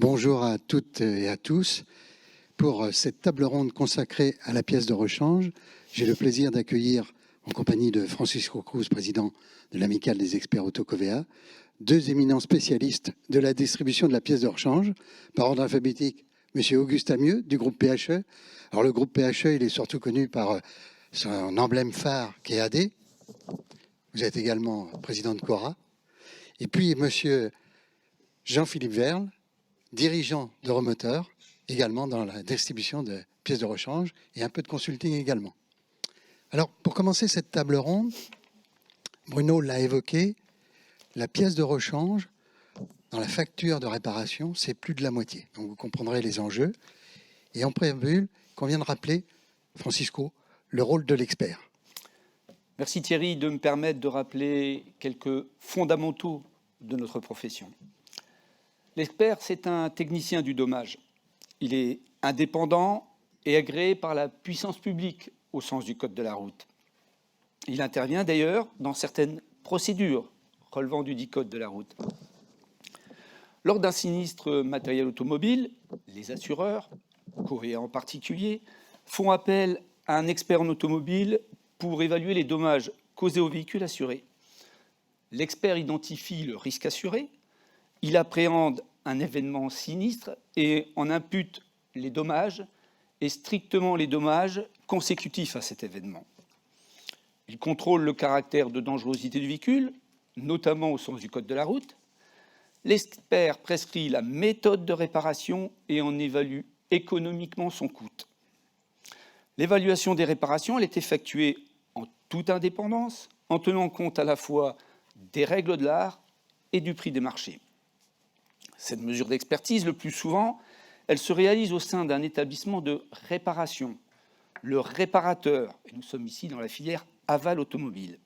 Bonjour à toutes et à tous. Pour cette table ronde consacrée à la pièce de rechange, j'ai le plaisir d'accueillir, en compagnie de Francisco Cruz, président de l'Amicale des experts auto-Covea, deux éminents spécialistes de la distribution de la pièce de rechange. Par ordre alphabétique, M. Auguste Amieux, du groupe PHE. Alors le groupe PHE, il est surtout connu par son emblème phare qui est AD. Vous êtes également président de Cora. Et puis M. Jean-Philippe Verle, dirigeant de Remoteur, également dans la distribution de pièces de rechange et un peu de consulting également. Alors, pour commencer cette table ronde, Bruno l'a évoqué, la pièce de rechange, dans la facture de réparation, c'est plus de la moitié. Donc, vous comprendrez les enjeux. Et en préambule, qu'on vient de rappeler, Francisco, le rôle de l'expert. Merci Thierry de me permettre de rappeler quelques fondamentaux de notre profession. L'expert, c'est un technicien du dommage. Il est indépendant et agréé par la puissance publique au sens du code de la route. Il intervient d'ailleurs dans certaines procédures relevant du dit code de la route. Lors d'un sinistre matériel automobile, les assureurs, Covea en particulier, font appel à un expert en automobile pour évaluer les dommages causés au véhicule assuré. L'expert identifie le risque assuré, il appréhende un événement sinistre et en impute les dommages et strictement les dommages consécutifs à cet événement. Il contrôle le caractère de dangerosité du véhicule, notamment au sens du code de la route. L'expert prescrit la méthode de réparation et en évalue économiquement son coût. L'évaluation des réparations elle est effectuée en toute indépendance, en tenant compte à la fois des règles de l'art et du prix des marchés. Cette mesure d'expertise, le plus souvent, elle se réalise au sein d'un établissement de réparation, le réparateur, et nous sommes ici dans la filière aval automobile.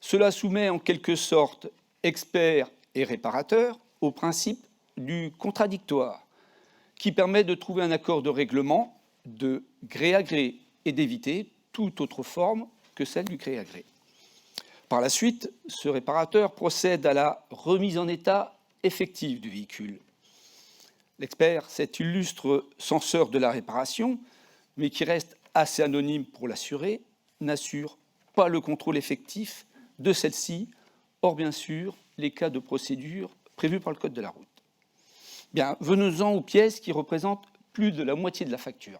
Cela soumet en quelque sorte experts et réparateurs au principe du contradictoire, qui permet de trouver un accord de règlement de gré à gré et d'éviter toute autre forme que celle du gré à gré. Par la suite, ce réparateur procède à la remise en état effective du véhicule. L'expert, cet illustre censeur de la réparation, mais qui reste assez anonyme pour l'assuré, n'assure pas le contrôle effectif de celle-ci, hors bien sûr les cas de procédure prévus par le code de la route. Bien, venons-en aux pièces qui représentent plus de la moitié de la facture.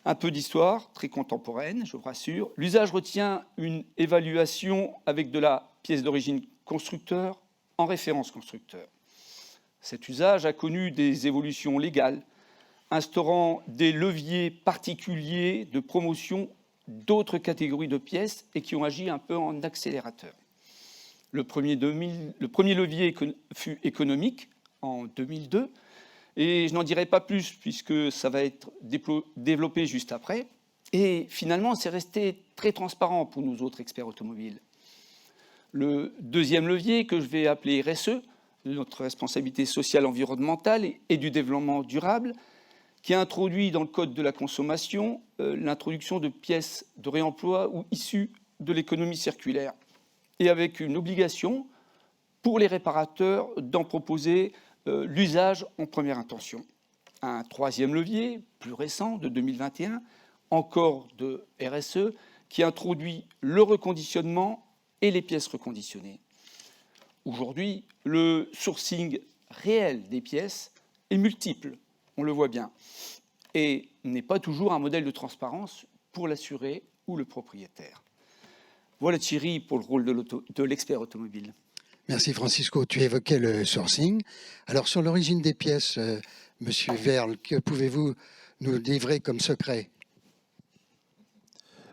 Un peu d'histoire, très contemporaine, je vous rassure. L'usage retient une évaluation avec de la pièce d'origine constructeur en référence constructeur. Cet usage a connu des évolutions légales, instaurant des leviers particuliers de promotion d'autres catégories de pièces et qui ont agi un peu en accélérateur. Le premier levier fut économique en 2002, et je n'en dirai pas plus puisque ça va être développé juste après. Et finalement, c'est resté très transparent pour nous autres experts automobiles. Le deuxième levier, que je vais appeler RSE, notre responsabilité sociale environnementale et du développement durable, qui a introduit dans le code de la consommation l'introduction de pièces de réemploi ou issues de l'économie circulaire, et avec une obligation pour les réparateurs d'en proposer l'usage en première intention. Un troisième levier, plus récent, de 2021, encore de RSE, qui introduit le reconditionnement et les pièces reconditionnées. Aujourd'hui, le sourcing réel des pièces est multiple, on le voit bien, et n'est pas toujours un modèle de transparence pour l'assuré ou le propriétaire. Voilà Thierry pour le rôle de l'expert automobile. Merci Francisco, tu évoquais le sourcing. Alors sur l'origine des pièces, Monsieur Verle, que pouvez-vous nous livrer comme secret?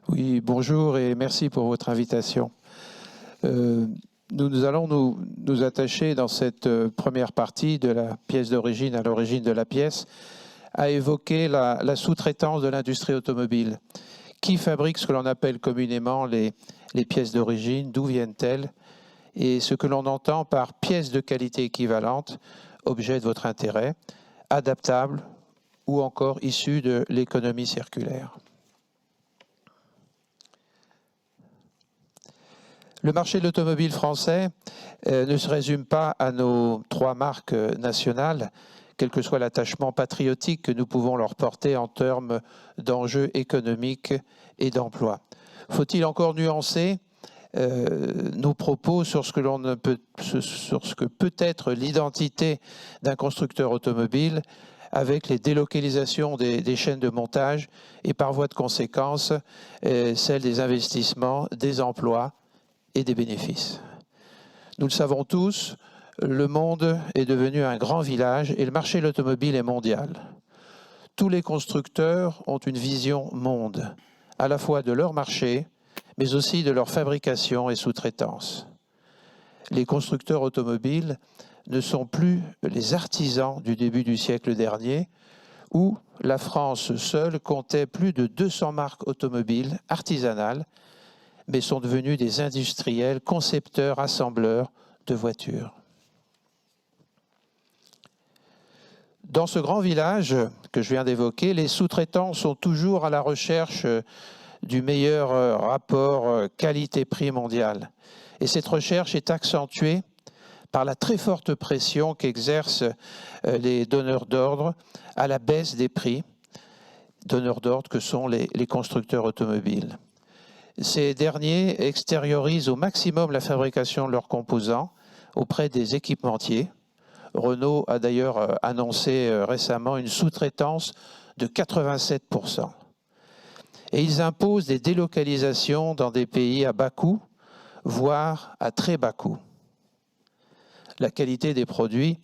Oui, bonjour et merci pour votre invitation. Nous allons nous attacher dans cette première partie de la pièce d'origine, à l'origine de la pièce, à évoquer la sous-traitance de l'industrie automobile. Qui fabrique ce que l'on appelle communément les pièces d'origine, d'où viennent-elles? Et ce que l'on entend par pièces de qualité équivalente, objet de votre intérêt, adaptables ou encore issues de l'économie circulaire. Le marché de l'automobile français ne se résume pas à nos 3 marques nationales, quel que soit l'attachement patriotique que nous pouvons leur porter en termes d'enjeux économiques et d'emploi. Faut-il encore nuancer nos propos sur ce que peut être l'identité d'un constructeur automobile avec les délocalisations des chaînes de montage et par voie de conséquence celle des investissements, des emplois et des bénéfices. Nous le savons tous, le monde est devenu un grand village et le marché de l'automobile est mondial. Tous les constructeurs ont une vision monde, à la fois de leur marché, mais aussi de leur fabrication et sous-traitance. Les constructeurs automobiles ne sont plus les artisans du début du siècle dernier, où la France seule comptait plus de 200 marques automobiles artisanales, mais sont devenus des industriels, concepteurs, assembleurs de voitures. Dans ce grand village que je viens d'évoquer, les sous-traitants sont toujours à la recherche du meilleur rapport qualité-prix mondial. Et cette recherche est accentuée par la très forte pression qu'exercent les donneurs d'ordre à la baisse des prix, donneurs d'ordre que sont les constructeurs automobiles. Ces derniers extériorisent au maximum la fabrication de leurs composants auprès des équipementiers. Renault a d'ailleurs annoncé récemment une sous-traitance de 87%. Et ils imposent des délocalisations dans des pays à bas coût, voire à très bas coût. La qualité des produits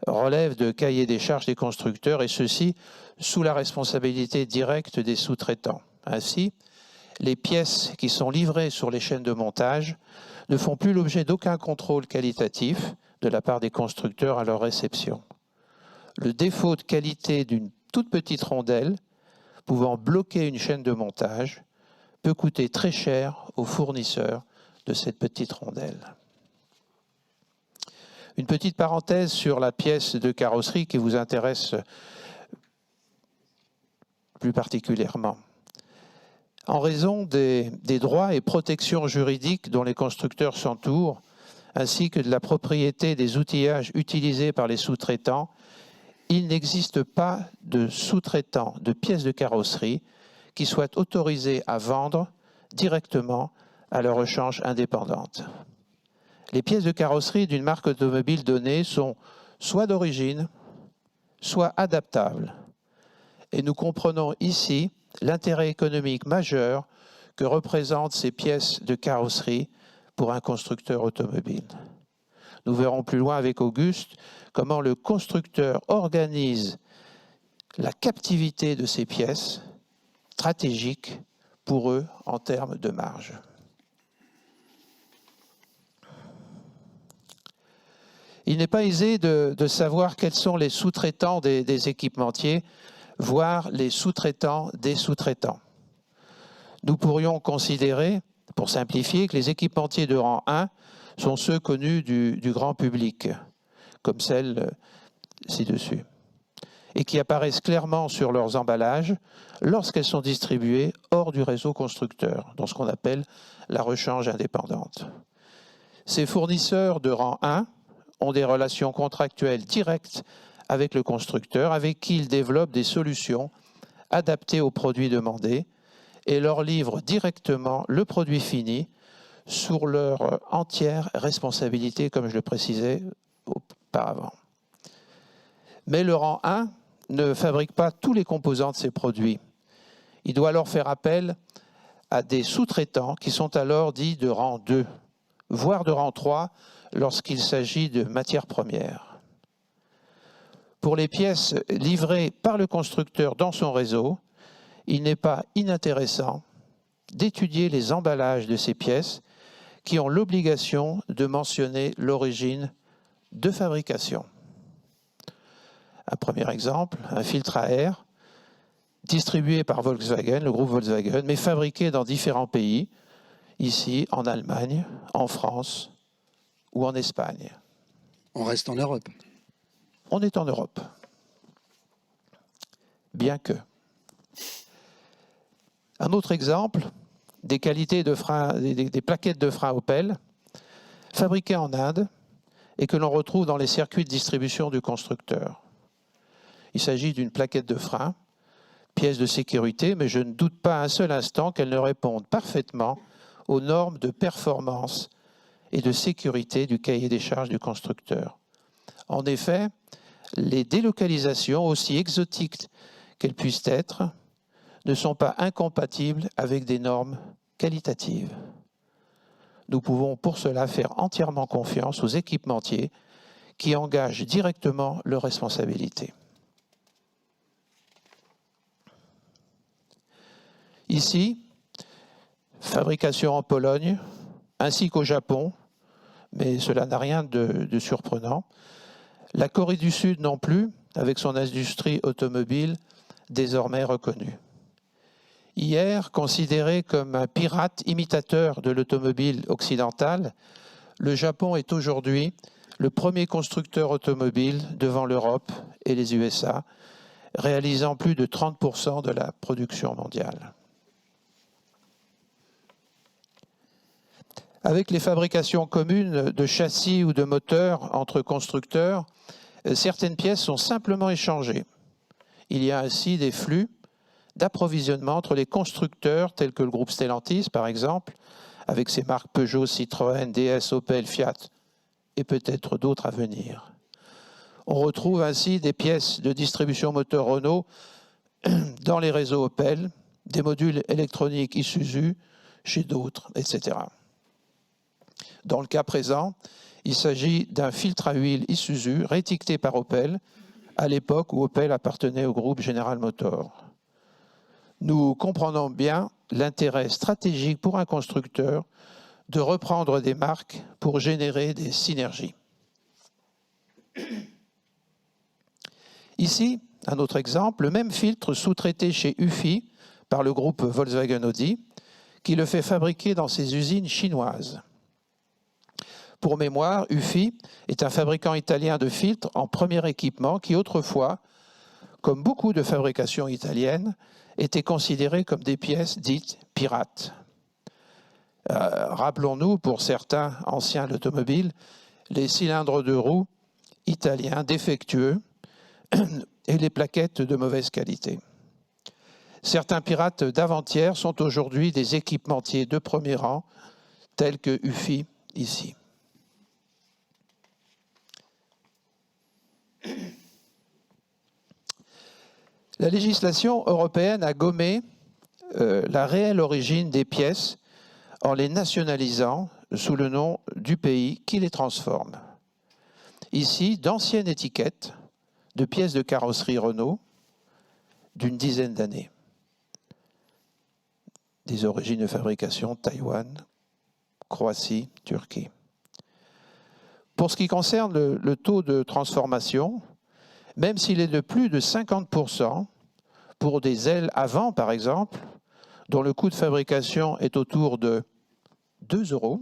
relève de cahiers des charges des constructeurs et ceci sous la responsabilité directe des sous-traitants. Ainsi, les pièces qui sont livrées sur les chaînes de montage ne font plus l'objet d'aucun contrôle qualitatif de la part des constructeurs à leur réception. Le défaut de qualité d'une toute petite rondelle pouvant bloquer une chaîne de montage peut coûter très cher aux fournisseurs de cette petite rondelle. Une petite parenthèse sur la pièce de carrosserie qui vous intéresse plus particulièrement. En raison des droits et protections juridiques dont les constructeurs s'entourent, ainsi que de la propriété des outillages utilisés par les sous-traitants, il n'existe pas de sous-traitant de pièces de carrosserie qui soit autorisé à vendre directement à leur rechange indépendante. Les pièces de carrosserie d'une marque automobile donnée sont soit d'origine, soit adaptables. Et nous comprenons ici l'intérêt économique majeur que représentent ces pièces de carrosserie pour un constructeur automobile. Nous verrons plus loin avec Auguste comment le constructeur organise la captivité de ces pièces stratégiques pour eux en termes de marge. Il n'est pas aisé de savoir quels sont les sous-traitants des équipementiers, voire les sous-traitants des sous-traitants. Nous pourrions considérer, pour simplifier, que les équipementiers de rang 1 sont ceux connus du grand public, comme celles ci-dessus, et qui apparaissent clairement sur leurs emballages lorsqu'elles sont distribuées hors du réseau constructeur, dans ce qu'on appelle la rechange indépendante. Ces fournisseurs de rang 1 ont des relations contractuelles directes avec le constructeur, avec qui ils développent des solutions adaptées aux produits demandés et leur livrent directement le produit fini sur leur entière responsabilité, comme je le précisais auparavant. Mais le rang 1 ne fabrique pas tous les composants de ces produits. Il doit alors faire appel à des sous-traitants qui sont alors dits de rang 2, voire de rang 3 lorsqu'il s'agit de matières premières. Pour les pièces livrées par le constructeur dans son réseau, il n'est pas inintéressant d'étudier les emballages de ces pièces qui ont l'obligation de mentionner l'origine de fabrication. Un premier exemple, un filtre à air distribué par Volkswagen, le groupe Volkswagen, mais fabriqué dans différents pays, ici en Allemagne, en France ou en Espagne. On reste en Europe. On est en Europe. Bien que. Un autre exemple, des qualités de frein, des plaquettes de frein Opel, fabriquée en Inde et que l'on retrouve dans les circuits de distribution du constructeur. Il s'agit d'une plaquette de frein, pièce de sécurité, mais je ne doute pas un seul instant qu'elle ne réponde parfaitement aux normes de performance et de sécurité du cahier des charges du constructeur. En effet, les délocalisations, aussi exotiques qu'elles puissent être, ne sont pas incompatibles avec des normes qualitatives. Nous pouvons pour cela faire entièrement confiance aux équipementiers qui engagent directement leurs responsabilités. Ici, fabrication en Pologne, ainsi qu'au Japon, mais cela n'a rien de surprenant. La Corée du Sud non plus, avec son industrie automobile désormais reconnue. Hier, considéré comme un pirate imitateur de l'automobile occidentale, le Japon est aujourd'hui le premier constructeur automobile devant l'Europe et les USA, réalisant plus de 30% de la production mondiale. Avec les fabrications communes de châssis ou de moteurs entre constructeurs, certaines pièces sont simplement échangées. Il y a ainsi des flux d'approvisionnement entre les constructeurs tels que le groupe Stellantis, par exemple, avec ses marques Peugeot, Citroën, DS, Opel, Fiat, et peut-être d'autres à venir. On retrouve ainsi des pièces de distribution moteur Renault dans les réseaux Opel, des modules électroniques Isuzu chez d'autres, etc. Dans le cas présent, il s'agit d'un filtre à huile Isuzu réétiqueté par Opel à l'époque où Opel appartenait au groupe General Motors. Nous comprenons bien l'intérêt stratégique pour un constructeur de reprendre des marques pour générer des synergies. Ici, un autre exemple, le même filtre sous-traité chez UFI par le groupe Volkswagen Audi, qui le fait fabriquer dans ses usines chinoises. Pour mémoire, UFI est un fabricant italien de filtres en premier équipement qui autrefois, comme beaucoup de fabrications italiennes, étaient considérées comme des pièces dites pirates. Rappelons-nous, pour certains anciens de l'automobile, les cylindres de roue italiens défectueux et les plaquettes de mauvaise qualité. Certains pirates d'avant-hier sont aujourd'hui des équipementiers de premier rang, tels que UFI ici. La législation européenne a gommé la réelle origine des pièces en les nationalisant sous le nom du pays qui les transforme. Ici, d'anciennes étiquettes de pièces de carrosserie Renault d'une dizaine d'années. Des origines de fabrication Taïwan, Croatie, Turquie. Pour ce qui concerne le taux de transformation, même s'il est de plus de 50% pour des ailes avant, par exemple, dont le coût de fabrication est autour de 2 €,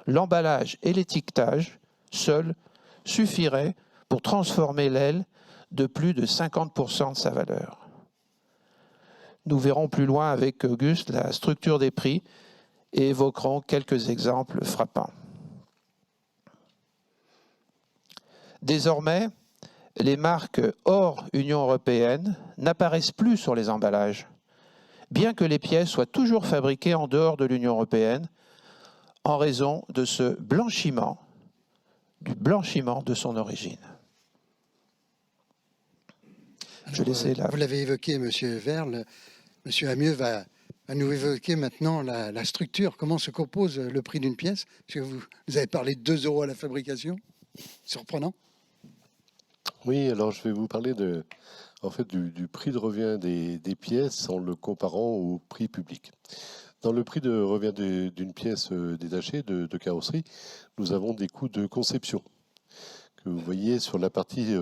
l'emballage et l'étiquetage seuls suffiraient pour transformer l'aile de plus de 50% de sa valeur. Nous verrons plus loin avec Auguste la structure des prix et évoquerons quelques exemples frappants. Désormais, les marques hors Union européenne n'apparaissent plus sur les emballages, bien que les pièces soient toujours fabriquées en dehors de l'Union européenne, en raison de ce blanchiment, du blanchiment de son origine. Vous l'avez évoqué, M. Verle. M. Amieux va nous évoquer maintenant la structure, comment se compose le prix d'une pièce. Parce que vous avez parlé de 2 € à la fabrication. Surprenant. Oui, alors je vais vous parler du prix de revient des pièces en le comparant au prix public. Dans le prix de revient d'une pièce détachée de carrosserie, nous avons des coûts de conception. Que vous voyez sur la partie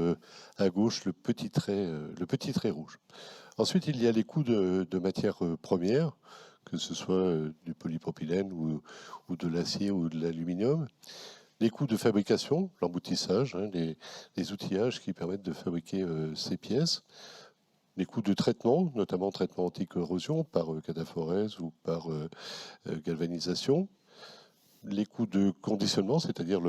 à gauche, le petit trait rouge. Ensuite, il y a les coûts de matières premières, que ce soit du polypropylène ou de l'acier ou de l'aluminium. Les coûts de fabrication, l'emboutissage, les outillages qui permettent de fabriquer ces pièces. Les coûts de traitement, notamment traitement anti-corrosion par cadaphorèse ou par galvanisation. les coûts de conditionnement, c'est-à-dire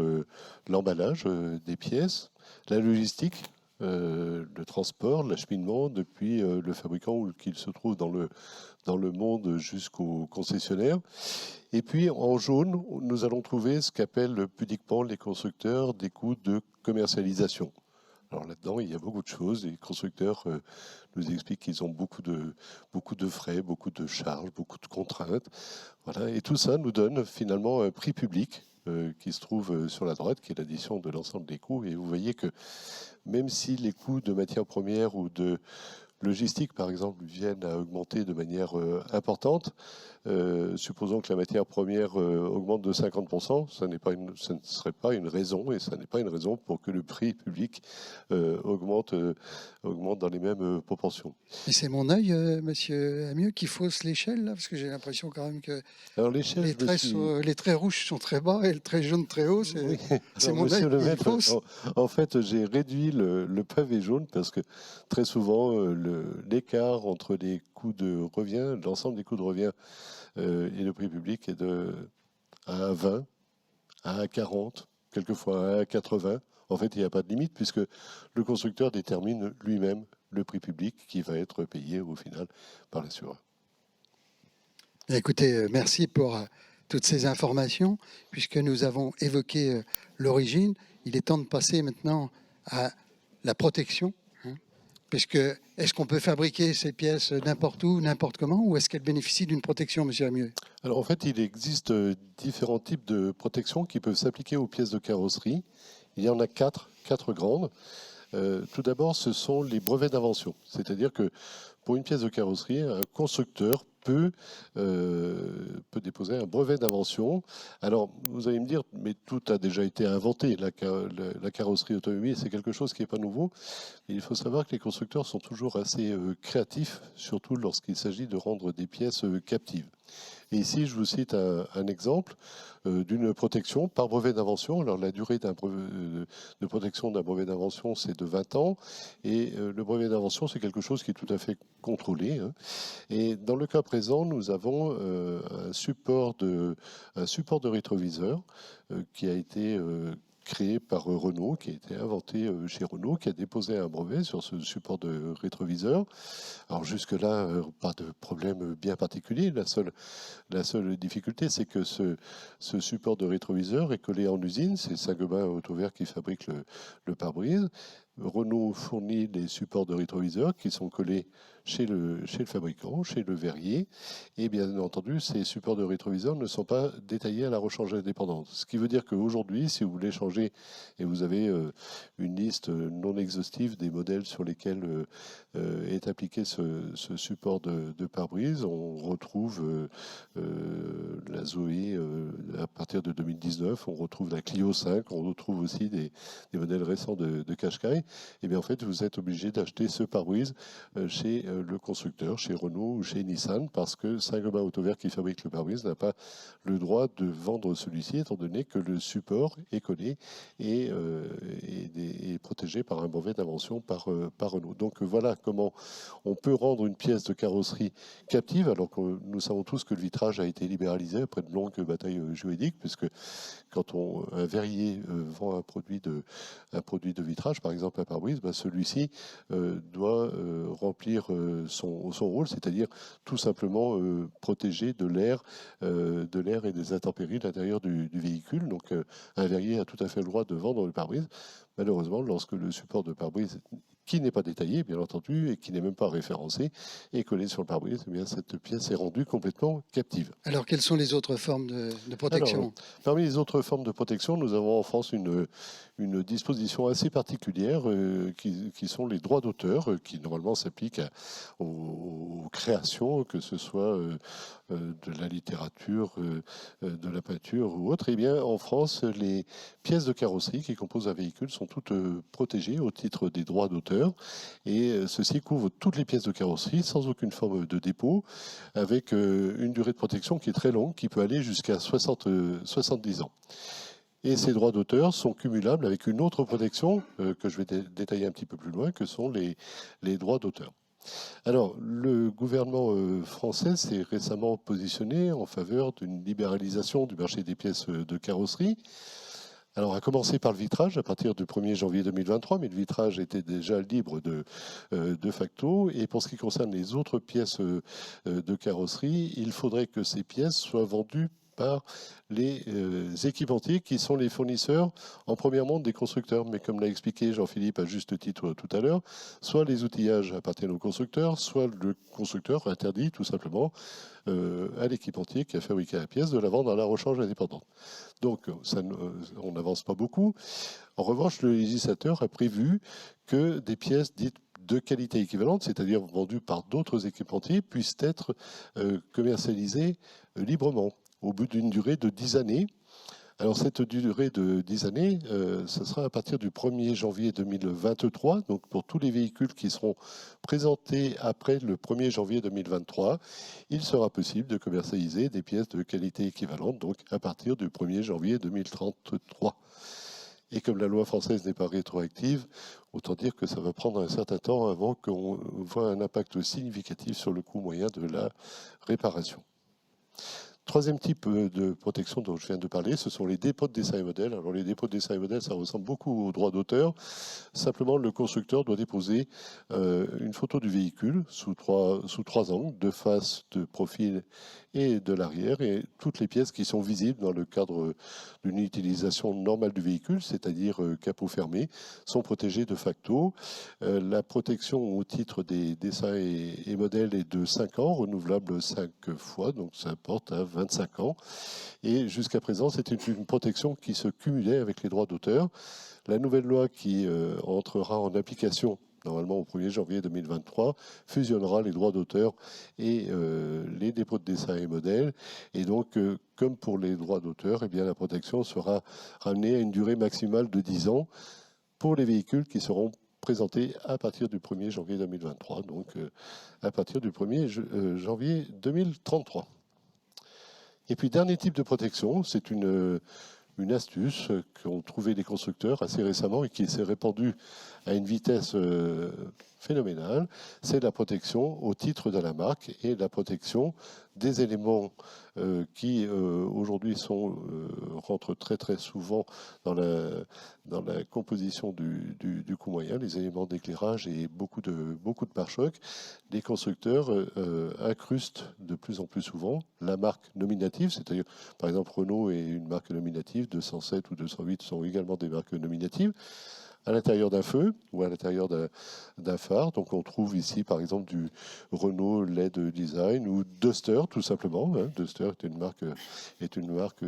l'emballage des pièces, la logistique, le transport, l'acheminement depuis le fabricant où qu'il se trouve dans le monde jusqu'au concessionnaire. Et puis en jaune, nous allons trouver ce qu'appellent pudiquement les constructeurs des coûts de commercialisation. Alors là-dedans, il y a beaucoup de choses. Les constructeurs nous expliquent qu'ils ont beaucoup de frais, beaucoup de charges, beaucoup de contraintes. Voilà. Et tout ça nous donne finalement un prix public qui se trouve sur la droite, qui est l'addition de l'ensemble des coûts. Et vous voyez que même si les coûts de matières premières ou de logistique, par exemple, viennent à augmenter de manière importante, supposons que la matière première augmente de 50%, ce ne serait pas une raison, et ça n'est pas une raison pour que le prix public augmente dans les mêmes proportions. Et c'est mon œil, monsieur Amieux, qui fausse l'échelle, là, parce que j'ai l'impression quand même que Alors l'échelle, les traits rouges sont très bas et le trait jaune très haut. Oui. C'est Alors, mon œil monsieur le qui maître, fausse. en fait, j'ai réduit le pavé jaune parce que très souvent, l'écart entre les coûts de revient, l'ensemble des coûts de revient et le prix public est de 1 à 20, 1 à 40, quelquefois 1 à 80. En fait, il n'y a pas de limite puisque le constructeur détermine lui-même le prix public qui va être payé au final par l'assureur. Écoutez, merci pour toutes ces informations. Puisque nous avons évoqué l'origine, il est temps de passer maintenant à la protection. Puisque, est-ce qu'on peut fabriquer ces pièces n'importe où, n'importe comment, ou est-ce qu'elles bénéficient d'une protection, monsieur Amieux? Alors en fait, il existe différents types de protections qui peuvent s'appliquer aux pièces de carrosserie. Il y en a quatre grandes. Tout d'abord, ce sont les brevets d'invention. C'est-à-dire que pour une pièce de carrosserie, un constructeur peut déposer un brevet d'invention. Alors, vous allez me dire, mais tout a déjà été inventé. La carrosserie automobile, c'est quelque chose qui n'est pas nouveau. Il faut savoir que les constructeurs sont toujours assez créatifs, surtout lorsqu'il s'agit de rendre des pièces captives. Et ici, je vous cite un exemple d'une protection par brevet d'invention. Alors, la durée de protection d'un brevet d'invention, c'est de 20 ans. Et le brevet d'invention, c'est quelque chose qui est tout à fait contrôlé. Et dans le cas présent, nous avons un support de rétroviseur qui a été créé par Renault, qui a été inventé chez Renault, qui a déposé un brevet sur ce support de rétroviseur. Alors jusque-là, pas de problème bien particulier. La seule difficulté, c'est que ce support de rétroviseur est collé en usine. C'est Saint-Gobain Autovert qui fabrique le pare-brise. Renault fournit les supports de rétroviseur qui sont collés chez le fabricant, chez le verrier. Et bien entendu, ces supports de rétroviseur ne sont pas détaillés à la rechange indépendante. Ce qui veut dire qu'aujourd'hui, si vous voulez changer, et vous avez une liste non exhaustive des modèles sur lesquels est appliqué ce support de pare-brise, on retrouve la Zoé à partir de 2019, on retrouve la Clio 5, on retrouve aussi des modèles récents de Qashqai. Et bien en fait, vous êtes obligé d'acheter ce pare-brise chez le constructeur, chez Renault ou chez Nissan, parce que Saint-Gobain Autovert qui fabrique le pare-brise n'a pas le droit de vendre celui-ci, étant donné que le support est collé et est protégé par un brevet d'invention par Renault. Donc voilà comment on peut rendre une pièce de carrosserie captive, alors que nous savons tous que le vitrage a été libéralisé après de longues batailles juridiques, puisque quand un verrier vend un produit de vitrage, par exemple un pare-brise, celui-ci doit remplir son rôle, c'est-à-dire tout simplement protéger de l'air et des intempéries de l'intérieur du véhicule. Donc un verrier a tout à fait le droit de vendre le pare-brise. Malheureusement, lorsque le support de pare-brise qui n'est pas détaillé, bien entendu, et qui n'est même pas référencé, est collé sur le pare-brise, eh bien, cette pièce est rendue complètement captive. Alors, quelles sont les autres formes de protection? Alors, parmi les autres formes de protection, nous avons en France une disposition assez particulière qui sont les droits d'auteur, qui normalement s'appliquent aux créations, que ce soit de la littérature, de la peinture ou autre. Eh bien, en France, les pièces de carrosserie qui composent un véhicule sont toutes protégées au titre des droits d'auteur. Et ceci couvre toutes les pièces de carrosserie sans aucune forme de dépôt, avec une durée de protection qui est très longue, qui peut aller jusqu'à 70 ans. Et ces droits d'auteur sont cumulables avec une autre protection que je vais détailler un petit peu plus loin, que sont les droits d'auteur. Alors, le gouvernement français s'est récemment positionné en faveur d'une libéralisation du marché des pièces de carrosserie. Alors, à commencer par le vitrage à partir du 1er janvier 2023, mais le vitrage était déjà libre de facto. Et pour ce qui concerne les autres pièces de carrosserie, il faudrait que ces pièces soient vendues par les équipementiers qui sont les fournisseurs en premièrement des constructeurs. Mais comme l'a expliqué Jean-Philippe à juste titre tout à l'heure, soit les outillages appartiennent aux constructeurs, soit le constructeur interdit tout simplement à l'équipementier qui a fabriqué la pièce de la vendre à la rechange indépendante. Donc on n'avance pas beaucoup. En revanche, le législateur a prévu que des pièces dites de qualité équivalente, c'est-à-dire vendues par d'autres équipementiers, puissent être commercialisées librement au bout d'une durée de 10 années. Alors cette durée de 10 années, ce sera à partir du 1er janvier 2023, donc pour tous les véhicules qui seront présentés après le 1er janvier 2023, il sera possible de commercialiser des pièces de qualité équivalente, donc à partir du 1er janvier 2033. Et comme la loi française n'est pas rétroactive, autant dire que ça va prendre un certain temps avant qu'on voit un impact significatif sur le coût moyen de la réparation. Troisième type de protection dont je viens de parler, ce sont les dépôts de dessin et modèle. Alors les dépôts de dessin et modèle, ça ressemble beaucoup aux droits d'auteur. Simplement, le constructeur doit déposer une photo du véhicule sous trois angles, de face, de profil et de l'arrière, et toutes les pièces qui sont visibles dans le cadre d'une utilisation normale du véhicule, c'est-à-dire capot fermé, sont protégées de facto. La protection au titre des dessins et modèles est de 5 ans, renouvelable 5 fois, donc ça porte à 25 ans. Et jusqu'à présent, c'était une protection qui se cumulait avec les droits d'auteur. La nouvelle loi qui entrera en application normalement au 1er janvier 2023, fusionnera les droits d'auteur et les dépôts de dessins et modèles. Et donc, comme pour les droits d'auteur, eh bien, la protection sera ramenée à une durée maximale de 10 ans pour les véhicules qui seront présentés à partir du 1er janvier 2023, donc à partir du 1er janvier 2033. Et puis, dernier type de protection, c'est une astuce qu'ont trouvé les constructeurs assez récemment et qui s'est répandue à une vitesse phénoménale, c'est la protection au titre de la marque et la protection des éléments qui aujourd'hui rentrent très très souvent dans la composition du coût moyen, les éléments d'éclairage et beaucoup de pare-chocs. Les constructeurs incrustent de plus en plus souvent la marque nominative, c'est-à-dire par exemple Renault est une marque nominative, 207 ou 208 sont également des marques nominatives, à l'intérieur d'un feu ou à l'intérieur d'un phare. Donc on trouve ici par exemple du Renault LED Design ou Duster tout simplement. Duster est une marque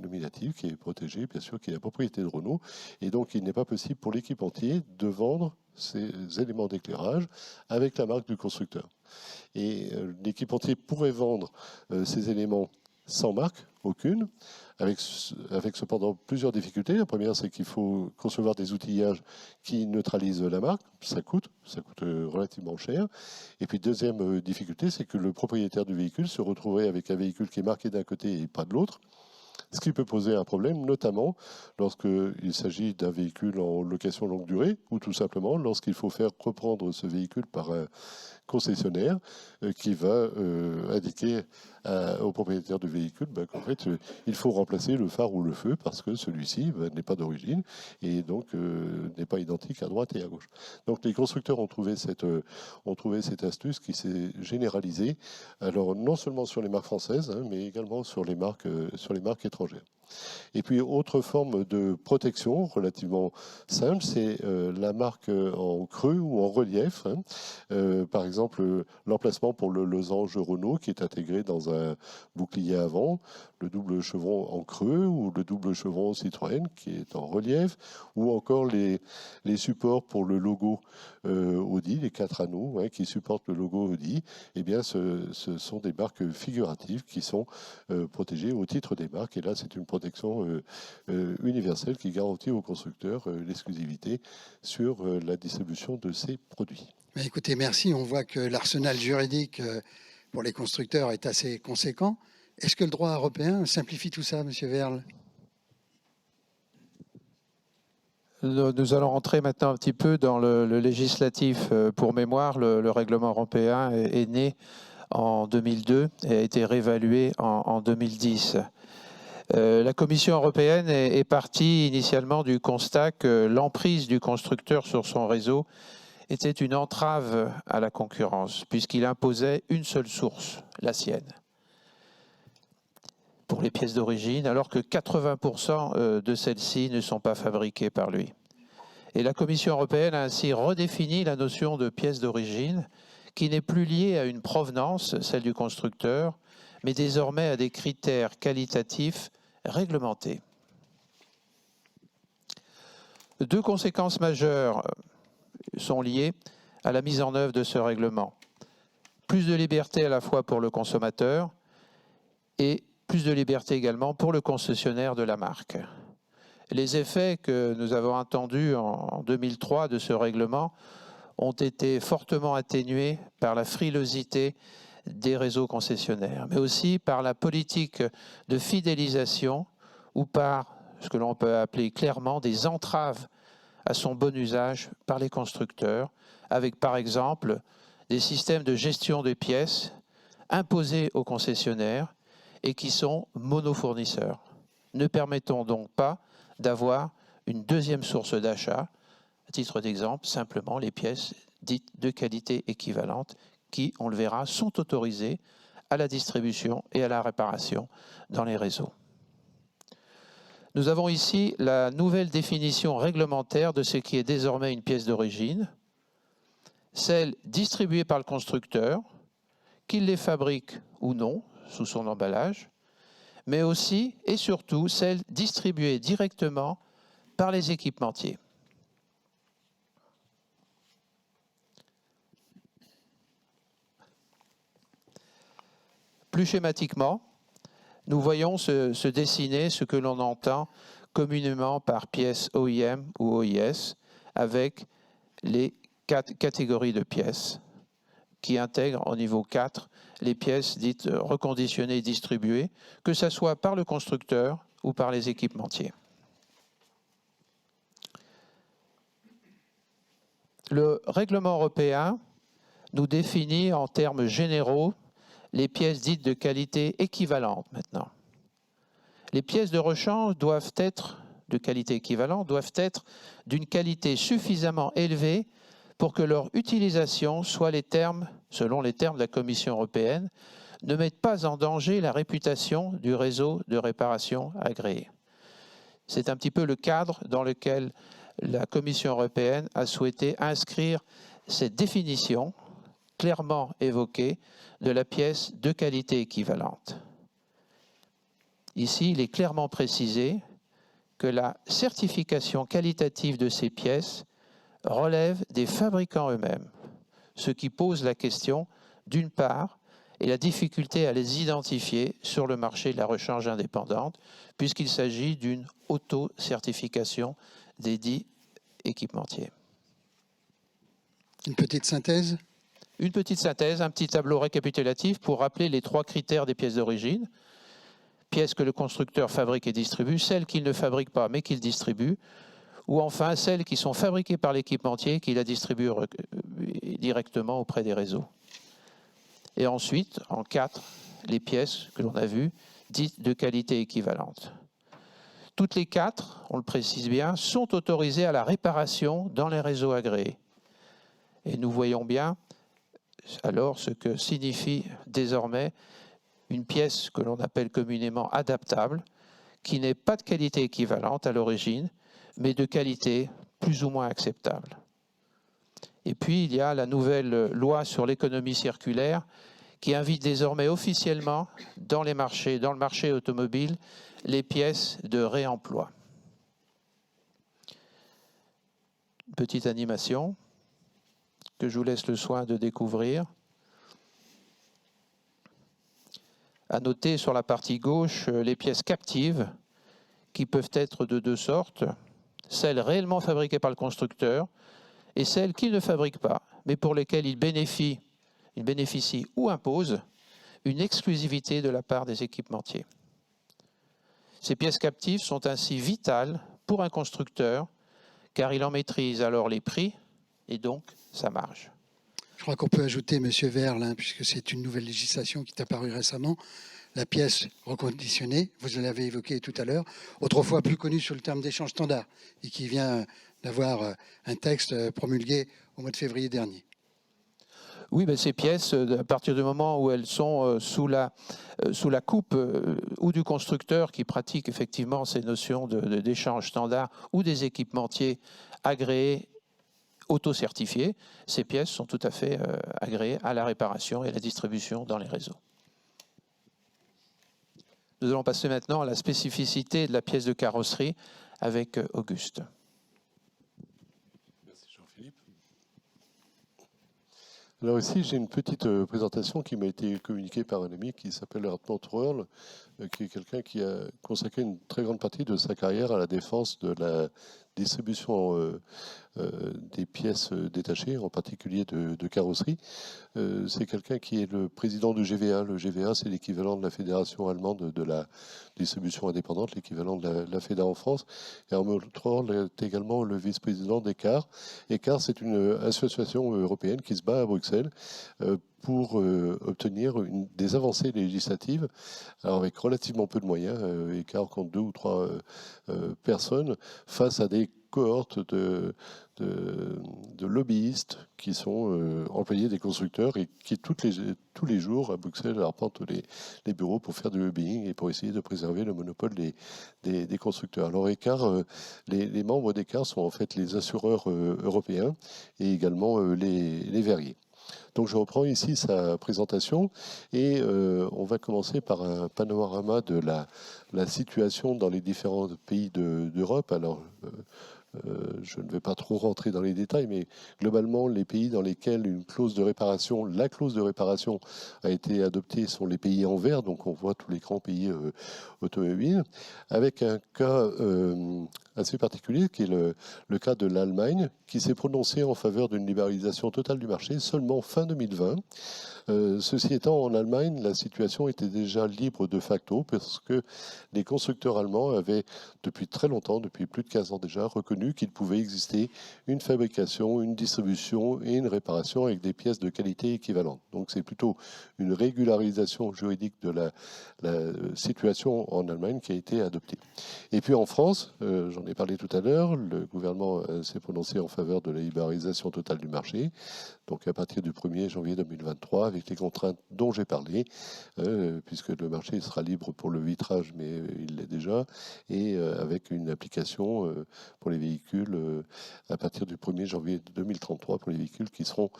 nominative qui est protégée, bien sûr, qui est la propriété de Renault. Et donc il n'est pas possible pour l'équipementier de vendre ces éléments d'éclairage avec la marque du constructeur. Et l'équipementier pourrait vendre ces éléments sans marque aucune, avec cependant plusieurs difficultés. La première, c'est qu'il faut concevoir des outillages qui neutralisent la marque. Ça coûte relativement cher. Et puis, deuxième difficulté, c'est que le propriétaire du véhicule se retrouverait avec un véhicule qui est marqué d'un côté et pas de l'autre, ce qui peut poser un problème, notamment lorsqu'il s'agit d'un véhicule en location longue durée, ou tout simplement lorsqu'il faut faire reprendre ce véhicule par un concessionnaire qui va indiquer au propriétaire du véhicule qu'en fait, il faut remplacer le phare ou le feu parce que celui-ci n'est pas d'origine et donc n'est pas identique à droite et à gauche. Donc les constructeurs ont trouvé cette astuce qui s'est généralisée, alors non seulement sur les marques françaises, mais également sur les marques étrangères. Et puis, autre forme de protection relativement simple, c'est la marque en creux ou en relief. Par exemple, l'emplacement pour le losange Renault qui est intégré dans un bouclier avant, le double chevron en creux ou le double chevron Citroën qui est en relief, ou encore les supports pour le logo Audi, les 4 anneaux qui supportent le logo Audi. Eh bien, ce sont des marques figuratives qui sont protégées au titre des marques. Et là, c'est une protection universelle qui garantit aux constructeurs l'exclusivité sur la distribution de ces produits. Mais écoutez, merci. On voit que l'arsenal juridique pour les constructeurs est assez conséquent. Est-ce que le droit européen simplifie tout ça, Monsieur Verle ? Nous allons rentrer maintenant un petit peu dans le législatif. Pour mémoire, le règlement européen est né en 2002 et a été réévalué en 2010. La Commission européenne est partie initialement du constat que l'emprise du constructeur sur son réseau était une entrave à la concurrence, puisqu'il imposait une seule source, la sienne, pour les pièces d'origine, alors que 80% de celles-ci ne sont pas fabriquées par lui. Et la Commission européenne a ainsi redéfini la notion de pièce d'origine, qui n'est plus liée à une provenance, celle du constructeur, mais désormais à des critères qualitatifs réglementés. Deux conséquences majeures sont liées à la mise en œuvre de ce règlement. Plus de liberté à la fois pour le consommateur et plus de liberté également pour le concessionnaire de la marque. Les effets que nous avons entendus en 2003 de ce règlement ont été fortement atténués par la frilosité des réseaux concessionnaires, mais aussi par la politique de fidélisation ou par ce que l'on peut appeler clairement des entraves à son bon usage par les constructeurs, avec par exemple des systèmes de gestion des pièces imposés aux concessionnaires et qui sont monofournisseurs. Ne permettons donc pas d'avoir une deuxième source d'achat. À titre d'exemple, simplement les pièces dites de qualité équivalente qui, on le verra, sont autorisées à la distribution et à la réparation dans les réseaux. Nous avons ici la nouvelle définition réglementaire de ce qui est désormais une pièce d'origine, celle distribuée par le constructeur, qu'il les fabrique ou non sous son emballage, mais aussi et surtout celle distribuée directement par les équipementiers. Plus schématiquement, nous voyons se dessiner ce que l'on entend communément par pièces OEM ou OIS, avec les 4 catégories de pièces qui intègrent au niveau 4 les pièces dites reconditionnées et distribuées, que ce soit par le constructeur ou par les équipementiers. Le règlement européen nous définit en termes généraux les pièces dites de qualité équivalente maintenant. Les pièces de rechange doivent être de qualité équivalente, doivent être d'une qualité suffisamment élevée pour que leur utilisation soit selon les termes de la Commission européenne, ne mette pas en danger la réputation du réseau de réparation agréé. C'est un petit peu le cadre dans lequel la Commission européenne a souhaité inscrire cette définition clairement évoquée de la pièce de qualité équivalente. Ici, il est clairement précisé que la certification qualitative de ces pièces relève des fabricants eux-mêmes, ce qui pose la question, d'une part, et la difficulté à les identifier sur le marché de la rechange indépendante, puisqu'il s'agit d'une auto-certification des dits équipementiers. Une petite synthèse ? Une petite synthèse, un petit tableau récapitulatif pour rappeler les 3 critères des pièces d'origine. Pièces que le constructeur fabrique et distribue, celles qu'il ne fabrique pas mais qu'il distribue, ou enfin celles qui sont fabriquées par l'équipementier qui la distribue directement auprès des réseaux. Et ensuite, en 4, les pièces que l'on a vues, dites de qualité équivalente. Toutes les 4, on le précise bien, sont autorisées à la réparation dans les réseaux agréés. Et nous voyons bien alors ce que signifie désormais une pièce que l'on appelle communément adaptable, qui n'est pas de qualité équivalente à l'origine, mais de qualité plus ou moins acceptable. Et puis, il y a la nouvelle loi sur l'économie circulaire qui invite désormais officiellement dans le marché automobile, les pièces de réemploi. Petite animation que je vous laisse le soin de découvrir. À noter sur la partie gauche les pièces captives qui peuvent être de 2 sortes, celles réellement fabriquées par le constructeur et celles qu'il ne fabrique pas, mais pour lesquelles il bénéficie ou impose une exclusivité de la part des équipementiers. Ces pièces captives sont ainsi vitales pour un constructeur car il en maîtrise alors les prix et donc sa marge. Je crois qu'on peut ajouter, Monsieur Verle, puisque c'est une nouvelle législation qui est apparue récemment, la pièce reconditionnée, vous l'avez évoqué tout à l'heure, autrefois plus connue sous le terme d'échange standard, et qui vient d'avoir un texte promulgué au mois de février dernier. Oui, ben ces pièces, à partir du moment où elles sont sous la coupe ou du constructeur qui pratique effectivement ces notions d'échange standard ou des équipementiers agréés, auto-certifiés, ces pièces sont tout à fait agréées à la réparation et à la distribution dans les réseaux. Nous allons passer maintenant à la spécificité de la pièce de carrosserie avec Auguste. Merci Jean-Philippe. Alors ici, j'ai une petite présentation qui m'a été communiquée par un ami qui s'appelle Hartmut Röhrl, qui est quelqu'un qui a consacré une très grande partie de sa carrière à la défense de la distribution des pièces détachées, en particulier de carrosserie. C'est quelqu'un qui est le président du GVA. Le GVA, c'est l'équivalent de la Fédération allemande de la distribution indépendante, l'équivalent de la FEDA en France. Et Hartmut Röhrl est également le vice-président d'ECAR. ECAR, c'est une association européenne qui se bat à Bruxelles pour obtenir des avancées législatives, alors avec relativement peu de moyens. ECAR compte 2 ou 3 personnes face à des cohortes de lobbyistes qui sont employés des constructeurs et qui tous les jours à Bruxelles arpentent les bureaux pour faire du lobbying et pour essayer de préserver le monopole des constructeurs. Alors ECAR, les membres d'ECAR sont en fait les assureurs européens et également les verriers. Donc je reprends ici sa présentation et on va commencer par un panorama de la situation dans les différents pays d'Europe. Alors je ne vais pas trop rentrer dans les détails, mais globalement, les pays dans lesquels la clause de réparation a été adoptée sont les pays en vert, donc on voit tous les grands pays automobiles, avec un cas assez particulier qui est le cas de l'Allemagne, qui s'est prononcé en faveur d'une libéralisation totale du marché seulement fin 2020. Ceci étant, en Allemagne, la situation était déjà libre de facto parce que les constructeurs allemands avaient, depuis très longtemps, depuis plus de 15 ans déjà, reconnu qu'il pouvait exister une fabrication, une distribution et une réparation avec des pièces de qualité équivalentes. Donc c'est plutôt une régularisation juridique de la situation en Allemagne qui a été adoptée. Et puis en France, j'en ai parlé tout à l'heure, le gouvernement s'est prononcé en faveur de la libéralisation totale du marché, donc à partir du 1er janvier 2023, avec les contraintes dont j'ai parlé, puisque le marché sera libre pour le vitrage, mais il l'est déjà, et avec une application pour les véhicules à partir du 1er janvier 2033, pour les véhicules qui seront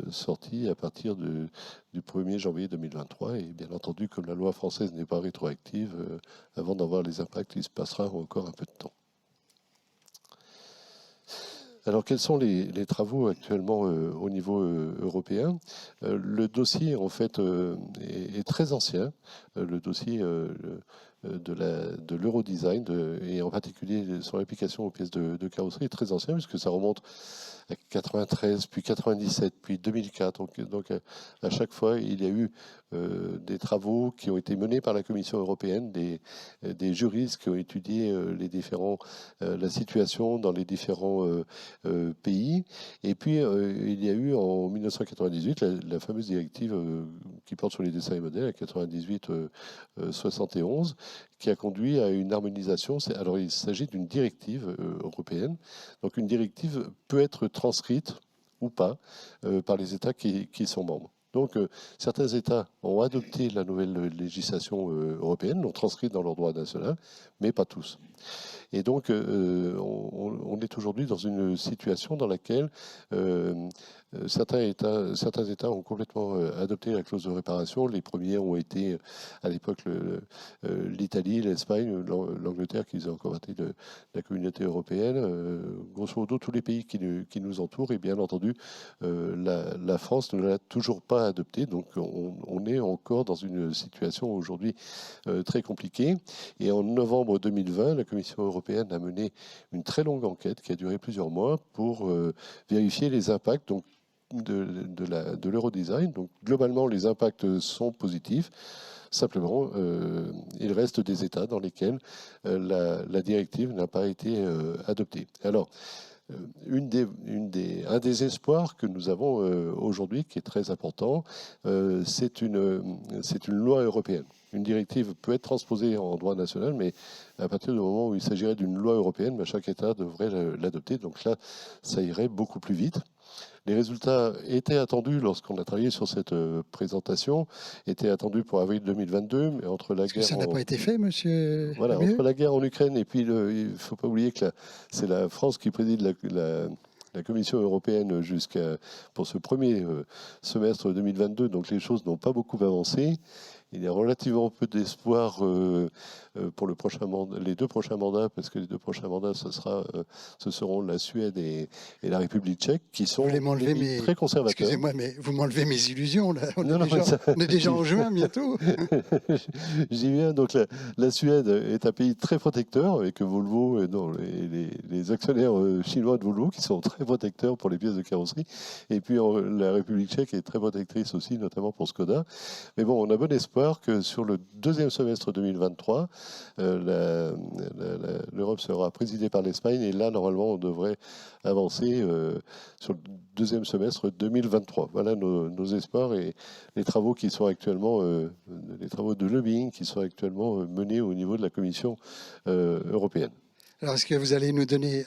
sortis à partir du 1er janvier 2023. Et bien entendu, comme la loi française n'est pas rétroactive, avant d'en voir les impacts, il se passera encore un peu de temps. Alors, quels sont les travaux actuellement au niveau européen? Le dossier, en fait, est très ancien. Le dossier de l'Eurodesign, et en particulier son application aux pièces de carrosserie, est très ancien, puisque ça remonte à 93, puis 97, puis 2004. Donc à chaque fois, il y a eu des travaux qui ont été menés par la Commission européenne, des juristes qui ont étudié la situation dans les différents pays. Et puis, il y a eu en 1998 la fameuse directive qui porte sur les dessins et modèles, la 98-71, qui a conduit à une harmonisation. Alors, il s'agit d'une directive européenne. Donc, une directive peut être transcrite ou pas par les États qui sont membres. Donc, certains États ont adopté la nouvelle législation européenne, l'ont transcrite dans leur droit national, mais pas tous. Et donc, on est aujourd'hui dans une situation dans laquelle certains États ont complètement adopté la clause de réparation. Les premiers ont été, à l'époque, l'Italie, l'Espagne, l'Angleterre, qui faisaient encore partie de la communauté européenne. Grosso modo, tous les pays qui nous entourent. Et bien entendu, la France ne l'a toujours pas adopté. Donc, on est encore dans une situation aujourd'hui très compliquée. Et en novembre 2020, la Commission européenne a mené une très longue enquête qui a duré plusieurs mois pour vérifier les impacts de l'Eurodesign. Donc globalement, les impacts sont positifs. Simplement, il reste des États dans lesquels la directive n'a pas été adoptée. Alors, un des espoirs que nous avons aujourd'hui, qui est très important, c'est une loi européenne. Une directive peut être transposée en droit national, mais à partir du moment où il s'agirait d'une loi européenne, chaque État devrait l'adopter. Donc là, ça irait beaucoup plus vite. Les résultats étaient attendus lorsqu'on a travaillé sur cette présentation, étaient attendus pour avril 2022, mais entre la guerre... Ça n'a pas été fait, monsieur Voilà, Lemieux ? entre la guerre en Ukraine et puis il ne faut pas oublier que c'est la France qui préside la Commission européenne pour ce premier semestre 2022, donc les choses n'ont pas beaucoup avancé. Il y a relativement peu d'espoir pour les deux prochains mandats, parce que les deux prochains mandats, ce seront la Suède et la République tchèque, qui sont très conservateurs. Excusez-moi, mais vous m'enlevez mes illusions, là. On est déjà en juin, bientôt. J'y viens. Donc, la Suède est un pays très protecteur, avec Volvo et les actionnaires chinois de Volvo, qui sont très protecteurs pour les pièces de carrosserie. Et puis, la République tchèque est très protectrice aussi, notamment pour Skoda. Mais bon, on a bon espoir que sur le deuxième semestre 2023, l'Europe sera présidée par l'Espagne et là, normalement, on devrait avancer sur le deuxième semestre 2023. Voilà nos espoirs et les travaux qui sont actuellement, les travaux de lobbying qui sont actuellement menés au niveau de la Commission européenne. Alors, est-ce que vous allez nous donner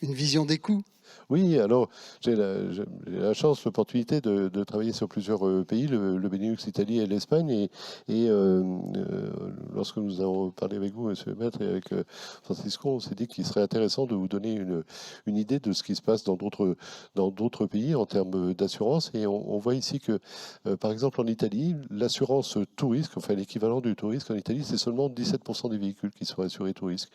une vision des coûts ? Oui, alors j'ai la chance, l'opportunité de travailler sur plusieurs pays, le Benelux, l'Italie et l'Espagne. Et lorsque nous avons parlé avec vous, Monsieur le Maître, et avec Francisco, on s'est dit qu'il serait intéressant de vous donner une idée de ce qui se passe dans d'autres pays en termes d'assurance. Et on voit ici que, par exemple, en Italie, l'assurance tout risque, enfin l'équivalent du tout risque en Italie, c'est seulement 17% des véhicules qui sont assurés tout risque.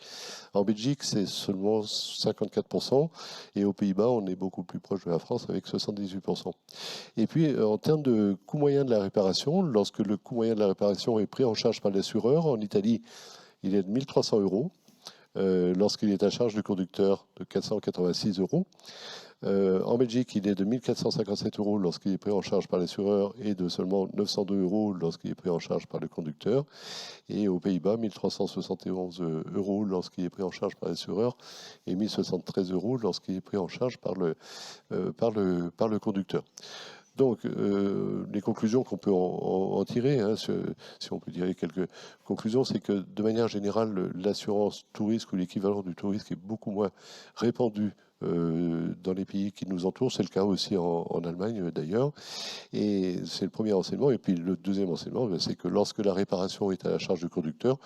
En Belgique, c'est seulement 54%. Et aux Pays-Bas, on est beaucoup plus proche de la France avec 78%. Et puis, en termes de coût moyen de la réparation, lorsque le coût moyen de la réparation est pris en charge par l'assureur, en Italie, il est de 1 300 €. Lorsqu'il est à charge du conducteur, de 486 €. En Belgique, il est de 1 457 € lorsqu'il est pris en charge par l'assureur et de seulement 902 € lorsqu'il est pris en charge par le conducteur. Et aux Pays-Bas, 1 371 € lorsqu'il est pris en charge par l'assureur et 1 073 € lorsqu'il est pris en charge par le conducteur. Donc, les conclusions qu'on peut en tirer, si on peut tirer quelques conclusions, c'est que de manière générale, l'assurance tout risque ou l'équivalent du tout risque est beaucoup moins répandu dans les pays qui nous entourent. C'est le cas aussi en Allemagne d'ailleurs. Et c'est le premier enseignement. Et puis le deuxième enseignement, c'est que lorsque la réparation est à la charge du conducteur,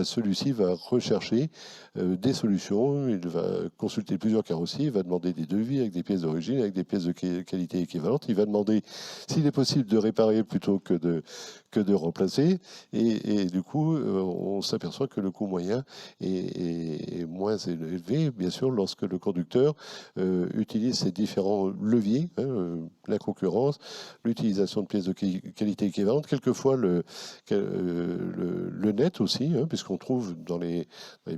celui-ci va rechercher des solutions. Il va consulter plusieurs carrossiers, il va demander des devis avec des pièces d'origine, avec des pièces de qualité équivalente. Il va demander s'il est possible de réparer plutôt que de remplacer. Et du coup, on s'aperçoit que le coût moyen est moins élevé, bien sûr, lorsque le conducteur utilise ces différents leviers, la concurrence, l'utilisation de pièces de qualité équivalente, quelquefois le net aussi, puisqu'on trouve dans les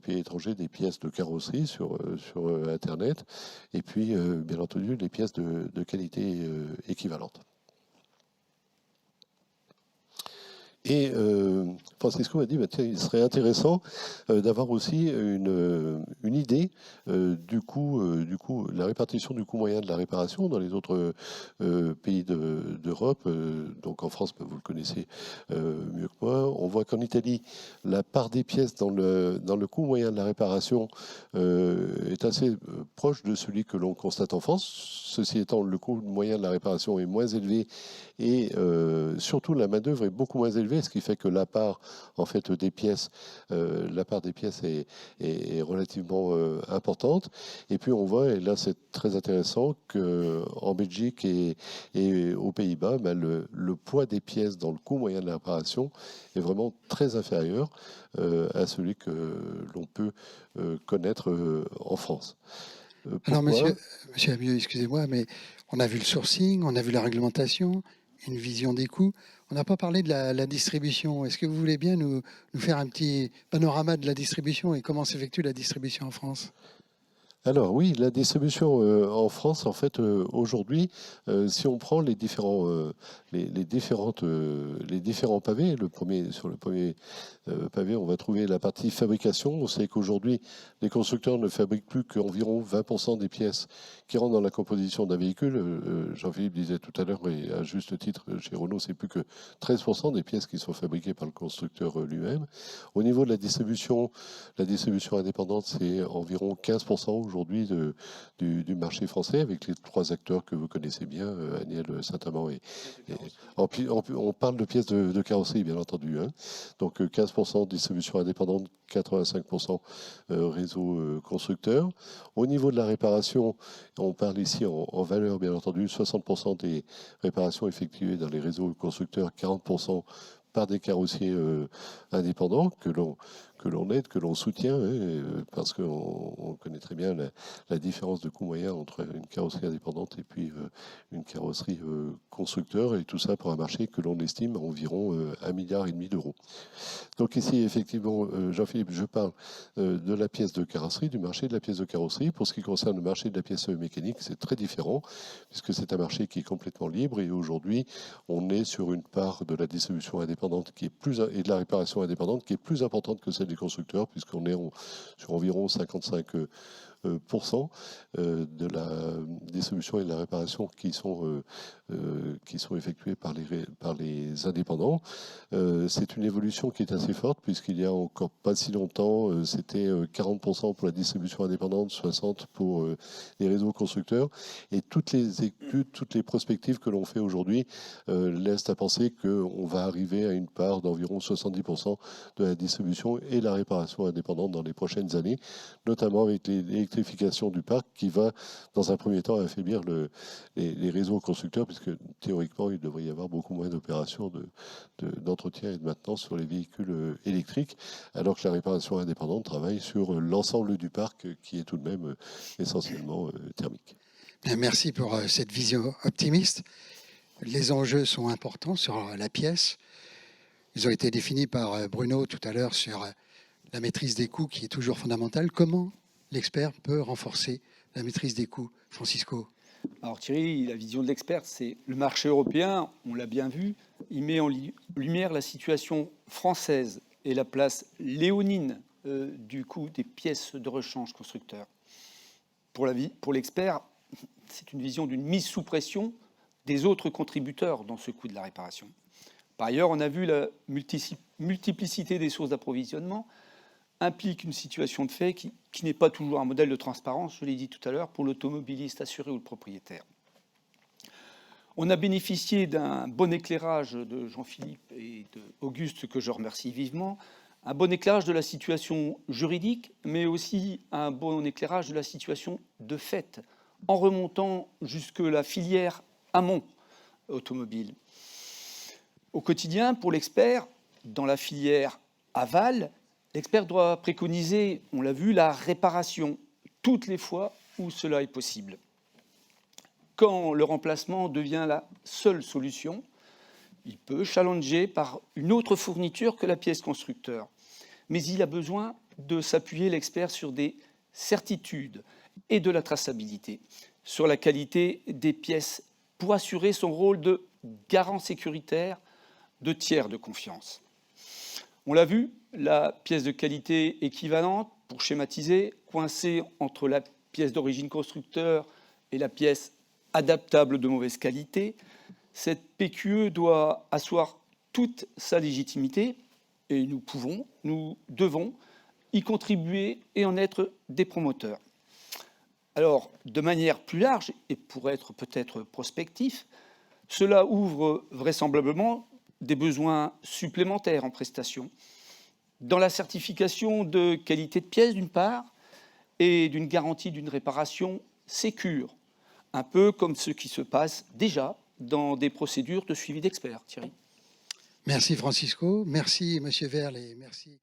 pays étrangers des pièces de carrosserie sur Internet, et puis, bien entendu, les pièces de qualité équivalente. Et Francisco a dit, il serait intéressant d'avoir aussi une idée du coût, la répartition du coût moyen de la réparation dans les autres pays d'Europe. Donc en France, vous le connaissez mieux que moi. On voit qu'en Italie, la part des pièces dans le coût moyen de la réparation est assez proche de celui que l'on constate en France. Ceci étant, le coût moyen de la réparation est moins élevé et surtout la main-d'œuvre est beaucoup moins élevée, ce qui fait que la part des pièces est relativement importante. Et puis on voit, et là c'est très intéressant, qu'en Belgique et aux Pays-Bas, le poids des pièces dans le coût moyen de la réparation est vraiment très inférieur à celui que l'on peut connaître en France. Alors, monsieur Amieux, excusez-moi, mais on a vu le sourcing, on a vu la réglementation, une vision des coûts. On n'a pas parlé de la distribution. Est-ce que vous voulez bien nous faire un petit panorama de la distribution et comment s'effectue la distribution en France ? Alors oui, la distribution en France, en fait, aujourd'hui, si on prend les différents pavés, sur le premier pavé, on va trouver la partie fabrication. On sait qu'aujourd'hui, les constructeurs ne fabriquent plus qu'environ 20% des pièces qui rentrent dans la composition d'un véhicule. Jean-Philippe disait tout à l'heure, et à juste titre, chez Renault, c'est plus que 13% des pièces qui sont fabriquées par le constructeur lui-même. Au niveau de la distribution indépendante, c'est environ 15% aujourd'hui du marché français, avec les 3 acteurs que vous connaissez bien, Agnel, Saint-Amand on parle de pièces de carrosserie, bien entendu. Hein. Donc 15% distribution indépendante, 85% réseau constructeur. Au niveau de la réparation, on parle ici en valeur, bien entendu, 60% des réparations effectuées dans les réseaux constructeurs, 40% par des carrossiers indépendants que l'on aide, que l'on soutient, parce qu'on connaît très bien la différence de coût moyen entre une carrosserie indépendante et puis une carrosserie constructeur, et tout ça pour un marché que l'on estime à environ 1,5 milliard d'euros. Donc ici, effectivement, Jean-Philippe, je parle de la pièce de carrosserie, du marché de la pièce de carrosserie. Pour ce qui concerne le marché de la pièce mécanique, c'est très différent, puisque c'est un marché qui est complètement libre, et aujourd'hui, on est sur une part de la distribution indépendante et de la réparation indépendante qui est plus importante que celle des constructeurs, puisqu'on est sur environ 55% de la distribution et de la réparation qui sont effectuées par les indépendants. C'est une évolution qui est assez forte, puisqu'il y a encore pas si longtemps, c'était 40% pour la distribution indépendante, 60% pour les réseaux constructeurs. Et toutes les études, toutes les prospectives que l'on fait aujourd'hui laissent à penser qu'on va arriver à une part d'environ 70% de la distribution et la réparation indépendante dans les prochaines années, notamment avec l'électrification du parc qui va, dans un premier temps, affaiblir les réseaux constructeurs, puisque théoriquement, il devrait y avoir beaucoup moins d'opérations d'entretien et de maintenance sur les véhicules électriques, alors que la réparation indépendante travaille sur l'ensemble du parc qui est tout de même essentiellement thermique. Bien, merci pour cette vision optimiste. Les enjeux sont importants sur la pièce. Ils ont été définis par Bruno tout à l'heure sur la maîtrise des coûts qui est toujours fondamentale. Comment l'expert peut renforcer la maîtrise des coûts, Francisco? Alors Thierry, la vision de l'expert, c'est le marché européen, on l'a bien vu, il met en lumière la situation française et la place léonine du coût des pièces de rechange constructeurs. Pour l'expert, c'est une vision d'une mise sous pression des autres contributeurs dans ce coût de la réparation. Par ailleurs, on a vu la multiplicité des sources d'approvisionnement implique une situation de fait qui n'est pas toujours un modèle de transparence, je l'ai dit tout à l'heure, pour l'automobiliste assuré ou le propriétaire. On a bénéficié d'un bon éclairage de Jean-Philippe et d'Auguste, que je remercie vivement, un bon éclairage de la situation juridique, mais aussi un bon éclairage de la situation de fait, en remontant jusque la filière amont automobile. Au quotidien, pour l'expert, dans la filière aval, l'expert doit préconiser, on l'a vu, la réparation toutes les fois où cela est possible. Quand le remplacement devient la seule solution, il peut challenger par une autre fourniture que la pièce constructeur. Mais il a besoin de s'appuyer, l'expert, sur des certitudes et de la traçabilité, sur la qualité des pièces pour assurer son rôle de garant sécuritaire, de tiers de confiance. On l'a vu, la pièce de qualité équivalente, pour schématiser, coincée entre la pièce d'origine constructeur et la pièce adaptable de mauvaise qualité, cette PQE doit asseoir toute sa légitimité, et nous devons y contribuer et en être des promoteurs. Alors, de manière plus large, et pour être peut-être prospectif, cela ouvre vraisemblablement des besoins supplémentaires en prestations, dans la certification de qualité de pièces d'une part, et d'une garantie d'une réparation sécure, un peu comme ce qui se passe déjà dans des procédures de suivi d'experts. Thierry. Merci Francisco, merci Monsieur Verle et merci.